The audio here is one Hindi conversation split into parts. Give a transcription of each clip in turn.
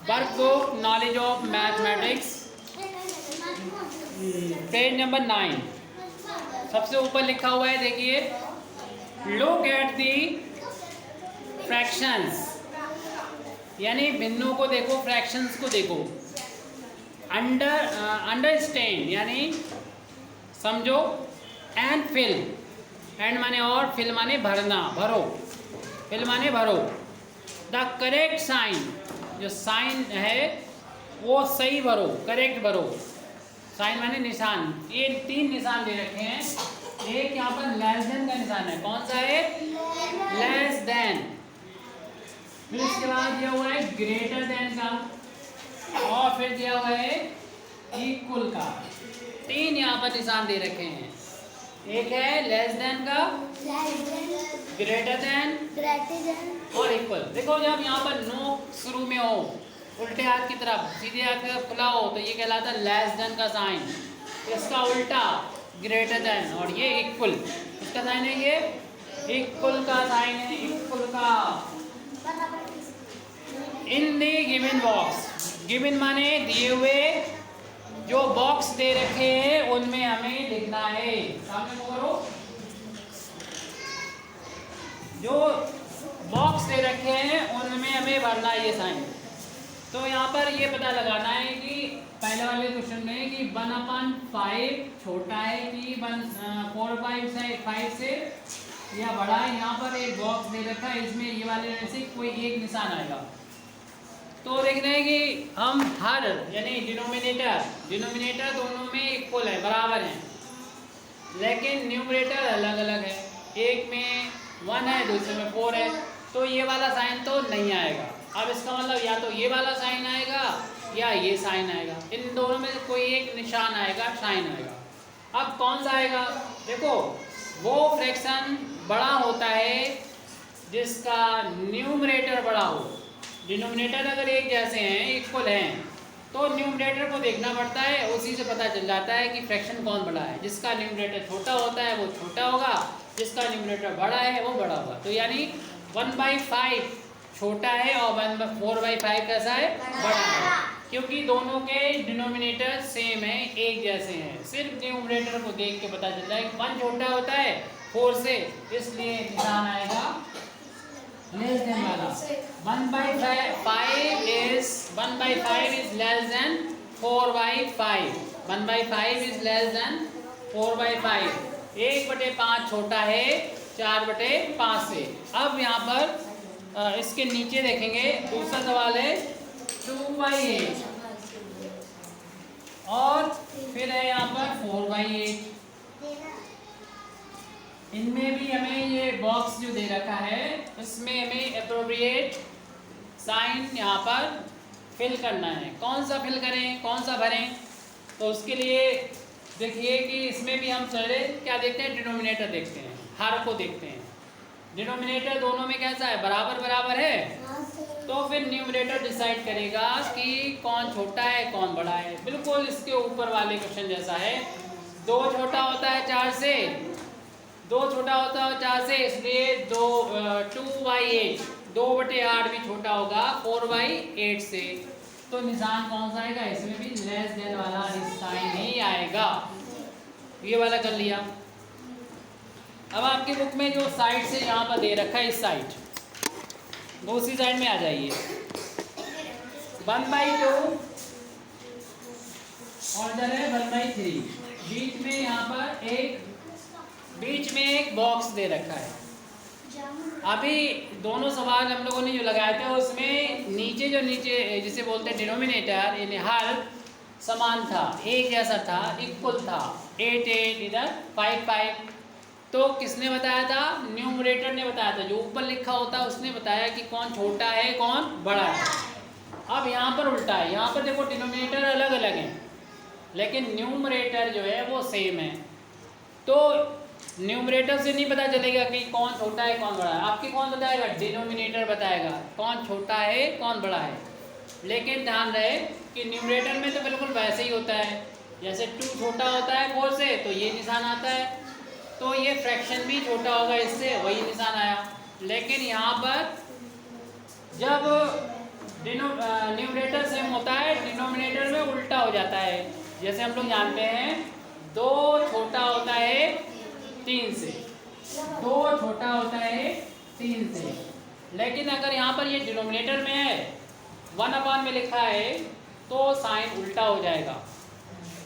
Workbook knowledge of mathematics page number 9। सबसे ऊपर लिखा हुआ है, देखिए, लुक एट दी फ्रैक्शंस, यानी भिन्नों को देखो, फ्रैक्शंस को देखो। अंडरस्टैंड यानी समझो, एंड फिल, एंड माने और, फिल माने भरना, भरो, फिल माने भरो। द करेक्ट साइन, जो साइन है वो सही भरो, करेक्ट भरो। साइन माने निशान। ये 3 निशान दे रखे हैं। एक यहाँ पर लेस देन का निशान है, कौन सा है? Less than. फिर इसके बाद दिया हुआ है ग्रेटर देन का, और फिर दिया हुआ है इक्वल का। 3 यहाँ पर निशान दे रखे हैं। एक है लेस देन का, ग्रेटर देन और इक्वल। देखो, जब यहाँ पर नो शुरू में हो, उल्टे हाथ की तरफ, सीधे हाथ की तरफ खुला हो, तो ये कहलाता है लेस देन का साइन। इसका उल्टा ग्रेटर देन, और ये इक्वल। इसका साइन है ये इक्वल का साइन है, इक्वल का। इन दी गिवन बॉक्स, गिवन माने दिए हुए, जो बॉक्स दे रखे हैं उनमें हमें लिखना है। सामने को करो, जो बॉक्स दे रखे हैं उनमें हमें भरना है ये साइन। तो यहाँ पर ये पता लगाना है कि पहले वाले क्वेश्चन में कि 1/5 छोटा है कि 4/5 से या बड़ा है। यहाँ पर एक बॉक्स दे रखा है, इसमें ये वाले में से कोई एक निशान आएगा। तो देखना है कि हम हर, यानी डिनोमिनेटर दोनों में इक्वल है, बराबर है, लेकिन न्यूमरेटर अलग अलग है। एक में 1 है, दूसरे में 4 है, तो ये वाला साइन तो नहीं आएगा। अब इसका मतलब या तो ये वाला साइन आएगा या ये साइन आएगा, इन दोनों में से कोई एक निशान आएगा, साइन आएगा। अब कौन सा आएगा? देखो, वो फ्रैक्शन बड़ा होता है जिसका न्यूमरेटर बड़ा हो। डिनोमिनेटर अगर एक जैसे हैं, इक्वल हैं, तो न्यूमरेटर को देखना पड़ता है, उसी से पता चल जाता है कि फ्रैक्शन कौन बड़ा है। जिसका न्यूमरेटर छोटा होता है वो छोटा होगा, जिसका न्यूमरेटर बड़ा है वो बड़ा होगा। तो यानी 1/5 छोटा है और 4/5 कैसा है? बड़ा है, क्योंकि दोनों के डिनोमिनेटर सेम है, एक जैसे हैं। सिर्फ न्यूमरेटर को देख के पता चलता है कि 1 छोटा होता है 4 से, इसलिए निशान आएगा लेस देन वाला। 1/5 is less than 4/5। 1/5 is less than 4/5। 1/5 छोटा है 4/5 से। अब यहाँ पर इसके नीचे देखेंगे, दूसरा सवाल है 2/8, और फिर है यहाँ पर 4/8। इनमें भी हमें ये बॉक्स जो दे रखा है, इसमें हमें एप्रोप्रिएट साइन यहाँ पर फिल करना है। कौन सा फिल करें, कौन सा भरें? तो उसके लिए देखिए कि इसमें भी हम सारे क्या देखते हैं? डिनोमिनेटर देखते हैं, हर को देखते हैं। डिनोमिनेटर दोनों में कैसा है? बराबर बराबर है। तो फिर न्यूमरेटर डिसाइड करेगा कि कौन छोटा है कौन बड़ा है। बिल्कुल इसके ऊपर वाले क्वेश्चन जैसा है। 2 छोटा होता है 4 से, 2 छोटा होता है 4 से, इसलिए 2/8, 2/8 भी छोटा होगा 4/8 से। तो निशान कौन सा आएगा? इसमें भी लेस देन वाला साइन ही आएगा। ये वाला कर लिया। अब आपकी बुक में जो साइड से यहाँ पर दे रखा है, इस साइड, दूसरी साइड में आ जाइए। 1/2 और इधर है 1/3। बीच में यहाँ पर एक बॉक्स दे रखा है। अभी दोनों सवाल हम लोगों ने जो लगाए थे उसमें नीचे जिसे बोलते हैं डिनोमिनेटर, यानी हर समान था, एक जैसा था, इक्वल था। 8 8 इधर 5 5। तो किसने बताया था? न्यूमरेटर ने बताया था। जो ऊपर लिखा होता है उसने बताया कि कौन छोटा है कौन बड़ा है। अब यहाँ पर उल्टा है, यहाँ पर देखो डिनोमिनेटर अलग अलग हैं, लेकिन न्यूमरेटर जो है वो सेम है। तो न्यूमरेटर से नहीं पता चलेगा कि कौन छोटा है कौन बड़ा है। आपके कौन बताएगा? डिनोमिनेटर बताएगा कौन छोटा है कौन बड़ा है। लेकिन ध्यान रहे कि न्यूमरेटर में तो बिल्कुल वैसे ही होता है, जैसे 2 छोटा होता है 4 से तो ये निशान आता है, तो ये फ्रैक्शन भी छोटा होगा इससे, वही निशान आया। लेकिन यहाँ पर जब न्यूमरेटर सेम होता है, डिनोमिनेटर में उल्टा हो जाता है। जैसे हम लोग जानते हैं 2 छोटा होता है 3 से, 2 छोटा होता है 3 से, लेकिन अगर यहाँ पर ये डिनोमिनेटर में है 1/, में लिखा है तो साइन उल्टा हो जाएगा।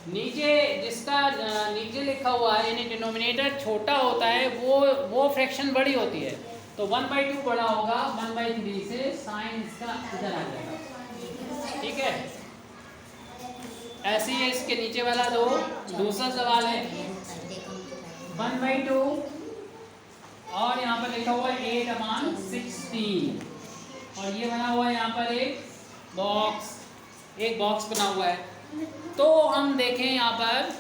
नीचे जिसका नीचे लिखा हुआ है यानी डिनोमिनेटर छोटा होता है वो फ्रैक्शन बड़ी होती है, तो 1/2 बड़ा होगा 1/3 से, साइन इसका इधर आ जाएगा। ठीक है, ऐसे ही इसके नीचे वाला दूसरा सवाल है 1/2 और यहाँ पर लिखा हुआ है 8/16 और ये बना हुआ है यहाँ पर एक बॉक्स बना हुआ है। तो हम देखें यहाँ पर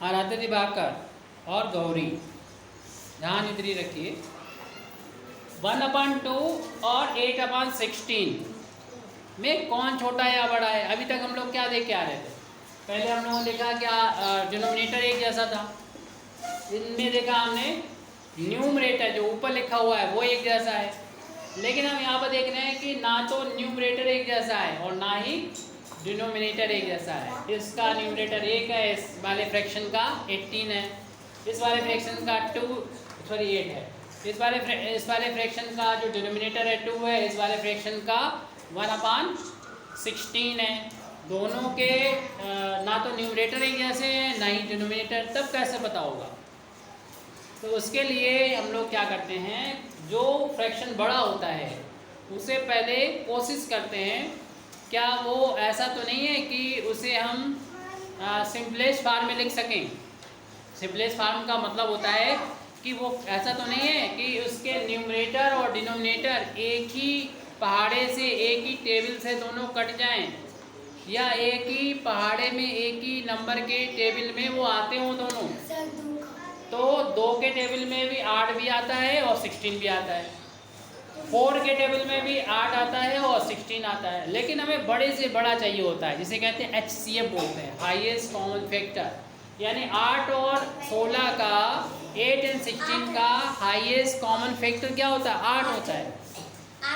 आराध्य दिवाकर और गौरी, ध्यान इधर ही रखिए, 1/2 और 8/16 में कौन छोटा या बड़ा है। अभी तक हम लोग क्या देख के आ रहे थे, पहले हम लोगों ने देखा क्या डिनोमिनेटर एक जैसा था, इनमें देखा हमने न्यूमरेटर जो ऊपर लिखा हुआ है वो एक जैसा है, लेकिन हम यहाँ पर देख रहे हैं कि ना तो न्यूमरेटर एक जैसा है और ना ही डिनोमिनेटर एक जैसा है। इसका न्यूमरेटर 1 है, इस वाले फ्रैक्शन का 18 है, इस वाले फ्रैक्शन का 8 है, इस वाले फ्रैक्शन का जो डिनोमिनेटर है 2 है, इस वाले फ्रैक्शन का 1/16 है। दोनों के ना तो न्यूमरेटर एक जैसे हैं ना ही डिनोमिनेटर, तब कैसे पता होगा। तो उसके लिए हम लोग क्या करते हैं, जो फ्रैक्शन बड़ा होता है उसे पहले कोशिश करते हैं, क्या वो ऐसा तो नहीं है कि उसे हम सिंपलेस्ट फार्म में लिख सकें। सिंपलेस्ट फार्म का मतलब होता है कि वो ऐसा तो नहीं है कि उसके न्यूमरेटर और डिनोमिनेटर एक ही पहाड़े से, एक ही टेबल से दोनों कट जाएं, या एक ही पहाड़े में एक ही नंबर के टेबल में वो आते हों दोनों। तो 2 के टेबल में भी 8 भी आता है और 16 भी आता है, 4 के टेबल में भी 8 आता है और 16 आता है, लेकिन हमें बड़े से बड़ा चाहिए होता है, जिसे कहते हैं HCF बोलते हैं, हाईएस्ट कॉमन फैक्टर, यानी 8 और 16 का 8 और 16 का हाईएस्ट कॉमन फैक्टर क्या होता है, 8 होता है।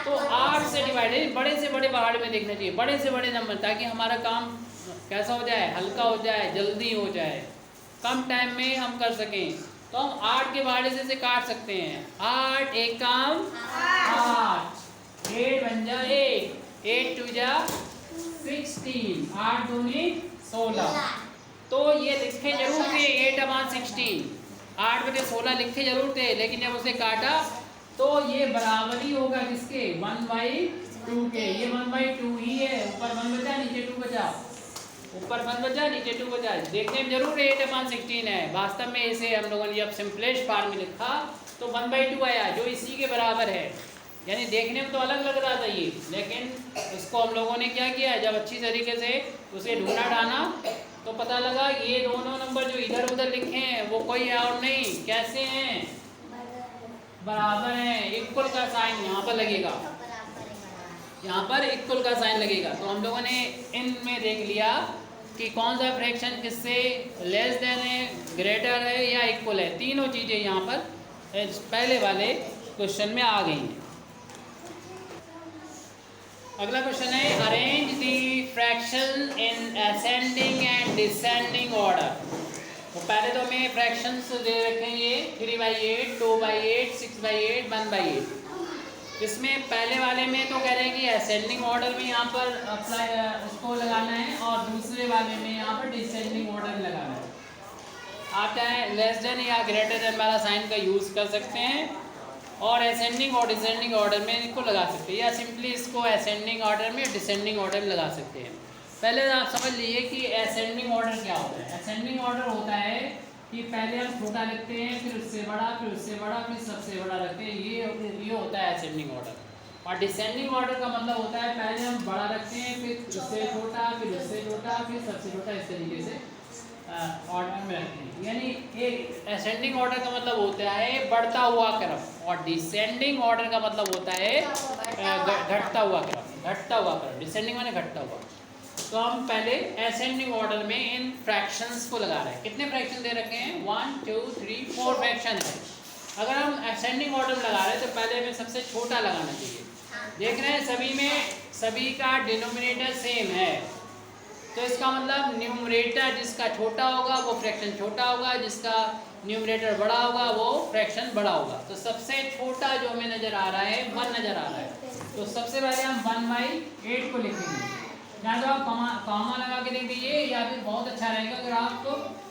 तो 8 से डिवाइडेड बड़े से बड़े पहाड़ में देखना चाहिए, बड़े से बड़े नंबर, ताकि हमारा काम कैसा हो जाए, हल्का हो जाए, जल्दी हो जाए, कम टाइम में हम कर सकें। तो हम 8 के पहाड़े से काट सकते हैं, 8 एक काम 8, 8 बन जा 8 2 जा 16, 8 दूनी 16। तो ये लिखे जरूर थे 8/16, 8/16 लिखे जरूर थे, लेकिन जब उसे काटा तो ये बराबरी होगा किसके, 1/2 के। ये 1/2 ही है, ऊपर 1 बचा नीचे 2 बचा, ऊपर 1 बचा नीचे 2 बचा। देखने में जरूर 8/16 है, वास्तव में इसे हम लोगों ने जब सिंपलेस्ट फॉर्म में लिखा तो 1/2 आया, जो इसी के बराबर है। यानी देखने में तो अलग लग रहा था ये, लेकिन उसको हम लोगों ने क्या किया, जब अच्छी तरीके से उसे ढूंढा डाना तो पता लगा ये दोनों नंबर जो इधर उधर लिखे हैं वो कोई और नहीं, कैसे हैं, बराबर हैं। इक्वल का साइन यहाँ पर लगेगा, यहाँ पर इक्वल का साइन लगेगा। तो हम लोगों ने इनमें देख लिया कि कौन सा फ्रैक्शन किससे लेस देन है, ग्रेटर है या इक्वल है। तीनों चीज़ें यहाँ पर पहले वाले क्वेश्चन में आ गई हैं। अगला क्वेश्चन है arrange the fraction in ascending and descending order. तो पहले तो हमें फ्रैक्शंस दे रखेंगे 3/8, 2/8, 6/8, 1/8। इसमें पहले वाले में तो कह रहे हैं कि असेंडिंग ऑर्डर में यहाँ पर अप्लाई उसको लगाना है, और दूसरे वाले में यहाँ पर डिसेंडिंग ऑर्डर लगाना है। आप चाहे लेस देन या ग्रेटर देन वाला साइन का यूज़ कर सकते हैं, और असेंडिंग और डिसेंडिंग ऑर्डर में इनको लगा सकते हैं, या सिंपली इसको असेंडिंग ऑर्डर में डिसेंडिंग ऑर्डर में लगा सकते हैं। पहले आप समझ लीजिए कि असेंडिंग ऑर्डर क्या होता है। असेंडिंग ऑर्डर होता है कि पहले हम छोटा लिखते हैं, फिर उससे बड़ा, फिर उससे बड़ा, फिर सबसे बड़ा रखते हैं, ये होता है असेंडिंग ऑर्डर। और डिसेंडिंग ऑर्डर का मतलब होता है पहले हम बड़ा रखते हैं, फिर उससे छोटा, फिर उससे छोटा, फिर सबसे छोटा, इस तरीके से ऑर्डर में रखते हैं। यानी एक असेंडिंग ऑर्डर का मतलब होता है बढ़ता हुआ क्रम, और डिसेंडिंग ऑर्डर का मतलब होता है घटता हुआ क्रम। घटता हुआ क्रम, डिसेंडिंग माने घटता हुआ। तो हम पहले असेंडिंग ऑर्डर में इन फ्रैक्शंस को लगा रहे हैं। कितने फ्रैक्शन दे रखे हैं, 1 2 3 4 फ्रैक्शन है। अगर हम असेंडिंग ऑर्डर में लगा रहे हैं तो पहले हमें सबसे छोटा लगाना चाहिए। देख रहे हैं सभी का डिनोमिनेटर सेम है, तो इसका मतलब न्यूमरेटर जिसका छोटा होगा वो फ्रैक्शन छोटा होगा, जिसका न्यूमरेटर बड़ा होगा वो फ्रैक्शन बड़ा होगा। तो सबसे छोटा जो हमें नज़र आ रहा है 1 नज़र आ रहा है, तो सबसे पहले हम 1/8 को लिखेंगे। या तो आप कॉमा लगा के लिख दीजिए, या फिर बहुत अच्छा रहेगा अगर आप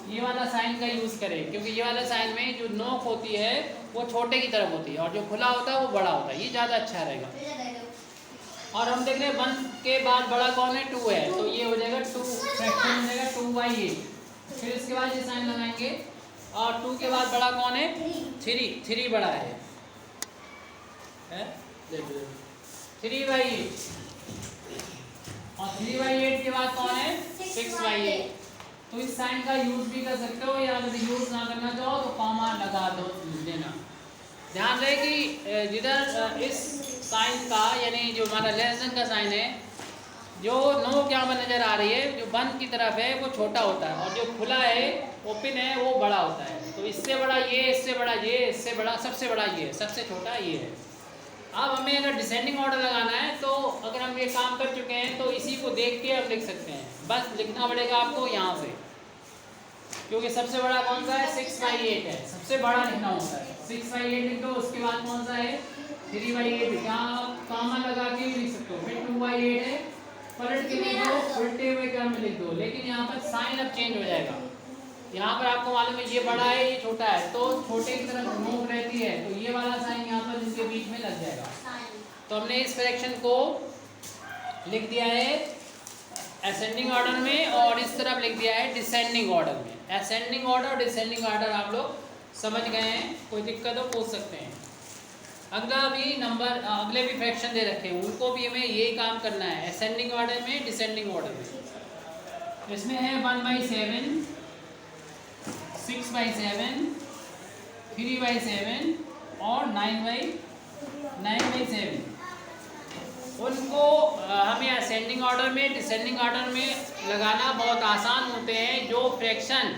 ये वाला साइन का यूज़ करें, क्योंकि ये वाला साइन में जो नोक होती है वो छोटे की तरफ होती है और जो खुला होता है वो बड़ा होता है, ये ज़्यादा अच्छा रहेगा। और हम देख रहे हैं 1 के बाद बड़ा कौन है 2 है, तो ये हो जाएगा 2 फ्रैक्शन हो जाएगा 2/8। फिर इसके बाद ये साइन लगाएंगे और 2 के बाद बड़ा कौन है 3 बड़ा है 3/8 और 3/8 के बाद कौन है 6/8। तो इस साइन का यूज भी कर सकते हो, या अगर यूज ना करना चाहो तो कॉमा लगा दो देना। ध्यान रहे कि जिधर इस साइन का यानी जो हमारा लेस देन का साइन है, जो नोक यहाँ पर नज़र आ रही है जो बंद की तरफ है वो छोटा होता है और जो खुला है ओपन है वो बड़ा होता है। तो इससे बड़ा ये, इससे बड़ा ये, इससे बड़ा सबसे बड़ा ये, सबसे छोटा ये है। अब हमें अगर डिसेंडिंग ऑर्डर लगाना है तो अगर हम ये काम कर चुके हैं तो इसी को देख के हम लिख सकते हैं, बस लिखना पड़ेगा आपको यहाँ से, क्योंकि सबसे बड़ा कौन सा है 6/8 है, सबसे बड़ा लिखना होता है 6/8 लिख दो। उसके बाद कौन सा है 3/8, यहाँ कॉमा लगा के भी लिख सकते हो। फिर 2/8 है, पलट के लिख दो, उल्टे हुए क्रम में लिख दो, लेकिन यहाँ पर साइन अब चेंज हो जाएगा। यहाँ पर आपको मालूम है ये बड़ा है ये छोटा है, तो छोटे की तरफ नोक रहती है, तो ये वाला साइन यहाँ पर इनके बीच में लग जाएगा। तो हमने इस फ्रैक्शन को लिख दिया है असेंडिंग ऑर्डर में और इस तरफ लिख दिया है डिसेंडिंग ऑर्डर में। असेंडिंग ऑर्डर और डिसेंडिंग ऑर्डर आप लोग समझ गए हैं, कोई दिक्कत हो पूछ सकते हैं। अगला भी नंबर अगले भी फ्रैक्शन दे रखे हैं, उनको भी हमें यही काम करना है असेंडिंग ऑर्डर में डिसेंडिंग ऑर्डर में। इसमें है 1/7, 6/7, 3/7 और 9/7। उनको हमें असेंडिंग ऑर्डर में डिसेंडिंग ऑर्डर में लगाना बहुत आसान होते हैं। जो फ्रैक्शन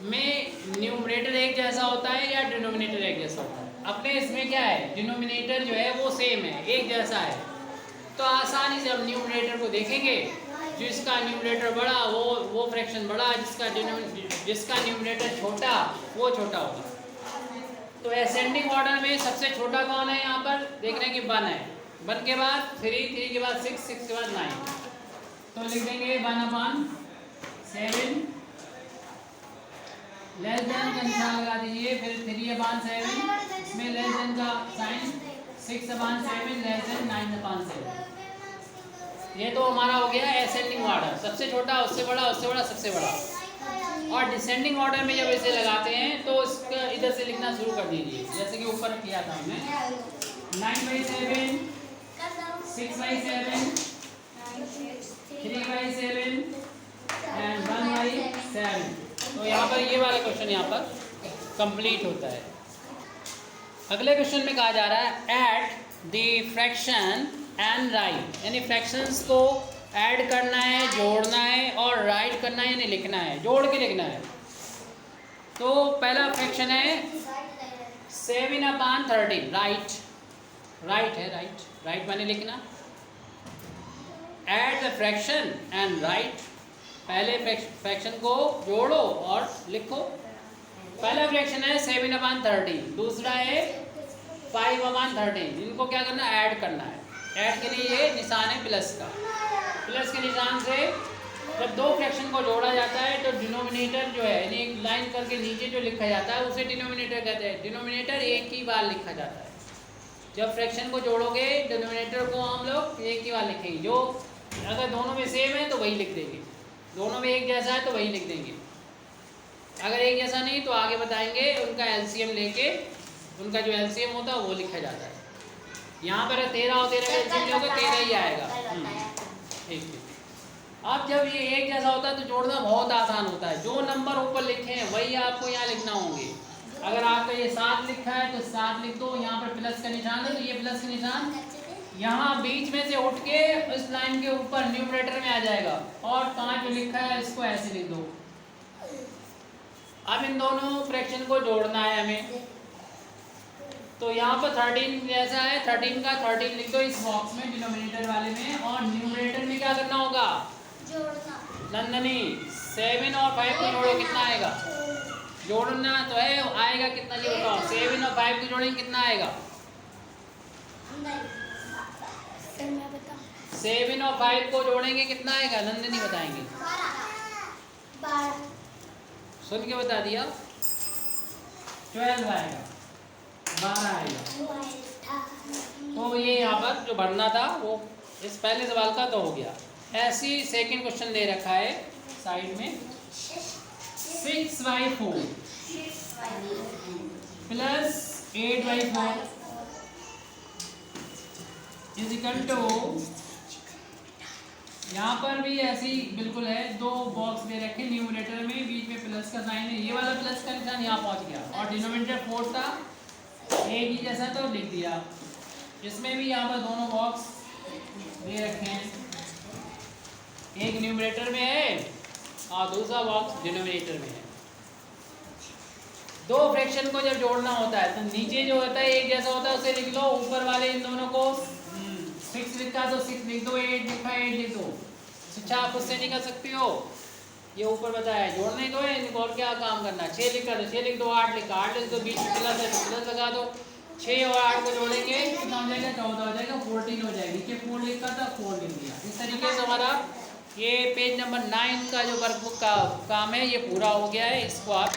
में न्यूमरेटर एक जैसा होता है या डिनोमिनेटर एक जैसा होता है, अपने इसमें क्या है डिनोमिनेटर जो है वो सेम है, एक जैसा है, तो आसानी से हम न्यूमरेटर को देखेंगे। जिसका न्यूमरेटर बड़ा वो फ्रैक्शन बड़ा, जिसका न्यूमरेटर छोटा वो छोटा होगा। तो असेंडिंग ऑर्डर में सबसे छोटा कौन है यहाँ पर देख रहे हैं कि 1 है, 1 के बाद 3, 3 के बाद 6, 6 के बाद 9, तो लिख देंगे 1/7 लेस देन का निशान लगा दीजिए, फिर 3/7 इसमें लेस देन का साइन, 6/7 लेस देन 9/7। ये तो हमारा हो गया असेंडिंग ऑर्डर, सबसे छोटा उससे बड़ा, उससे बड़ा सबसे बड़ा। और डिसेंडिंग ऑर्डर में जब इसे लगाते हैं तो इसका इधर से लिखना शुरू कर दीजिए, जैसे कि ऊपर किया था हमने 9/7, 6/7, 3/7 एंड 1/7। तो यहाँ पर ये वाला क्वेश्चन यहाँ पर कंप्लीट होता है। अगले क्वेश्चन में कहा जा रहा है add the fraction and right, यानी फ्रैक्शंस को ऐड करना है, जोड़ना है और राइट करना है यानी लिखना है, जोड़ के लिखना है। तो पहला फ्रैक्शन है 7/13, राइट है, राइट माने लिखना। Add the fraction and right, पहले फ्रैक्शन को जोड़ो और लिखो। पहला फ्रैक्शन है 7/13, दूसरा है 5/13। इनको क्या करना है ऐड करना है। ऐड के लिए ये निशान है प्लस का, प्लस के निशान से जब दो फ्रैक्शन को जोड़ा जाता है तो डिनोमिनेटर जो है यानी एक लाइन करके नीचे जो लिखा जाता है उसे डिनोमिनेटर कहते हैं। डिनोमिनेटर एक ही बार लिखा जाता है। जब फ्रैक्शन को जोड़ोगे डिनोमिनेटर को हम लोग एक ही बार लिखेंगे। जो अगर दोनों में सेम है तो वही लिख देंगे, दोनों में एक जैसा है तो वही लिख देंगे। अगर एक जैसा नहीं तो आगे बताएंगे उनका एलसीएम लेके, उनका जो एलसीएम होता है वो लिखा जाता है। यहाँ पर 13 और 13 का एलसीएम लोगे 13 ही आएगा। ठीक। अब जब ये एक जैसा होता है तो जोड़ना बहुत आसान होता है। जो नंबर ऊपर लिखे हैं वही आपको यहाँ लिखना होंगे। अगर आपका ये 7 लिखा है तो 7 लिख दो, यहाँ पर प्लस का निशान है तो ये प्लस का निशान यहाँ बीच में से उठ के इस लाइन के ऊपर न्यूमरेटर में आ जाएगा, और 5 जो लिखा है इसको ऐसे लिख दो। अब इन दोनों फ्रैक्शन को जोड़ना है हमें। तो यहाँ पर 13 जैसा है, 13 का 13 लिख दो इस बॉक्स में डिनोमिनेटर वाले में, और न्यूमरेटर में क्या करना होगा? जोड़ना। नंदनी 7 और 5 को जोड़ो, कितना आएगा? जोड़ना तो है, आएगा कितना जी बताओ? 7 और 5 को जोड़ेंगे कितना आएगा? 7 और 5 को जोड़ेंगे कितना आएगा? नंदनी बताएंगे। 12। सुन के बता दिया। 12 आएगा, 12 आएगा। तो ये यहाँ पर जो भरना था वो इस पहले सवाल का तो हो गया। ऐसी सेकंड क्वेश्चन दे रखा है साइड में, 6/4 प्लस 8/4 इज इक्वल टू, यहाँ पर भी ऐसी बिल्कुल है, दो बॉक्स दे रखे न्यूमरेटर में, बीच में प्लस का साइन है, ये वाला प्लस का निशान यहाँ पहुँच गया, और डिनोमिनेटर 4 था एक ही जैसा तो लिख दिया। इसमें भी यहाँ पर दोनों बॉक्स दे रखे हैं, एक न्यूमरेटर में है और दूसरा बॉक्स डिनोमिनेटर में है। दो फ्रैक्शन को जब जोड़ना होता है तो नीचे जो होता है एक जैसा होता है उसे लिख लो, ऊपर वाले इन दोनों को 6 लिखा तो 6 लिख दो, 8 लिखा 8 लिख दो। शिक्षा आप उससे नहीं कर सकती हो, ये ऊपर बताया जोड़ने दो है, इनको और क्या काम करना। 6 लिखा तो 6 लिख दो, 8 लिखा 8 लिख दो, बीच में प्लस है तो प्लस लगा दो। 6 और 8 को जोड़ेंगे कितना हो जाएगा? 14 हो जाएगा, 14 हो जाएगी। नीचे 4 लिखा था 4 लिख दिया। इस तरीके से हमारा ये पेज नंबर 9 का जो वर्कबुक का काम है ये पूरा हो गया है। इसको आप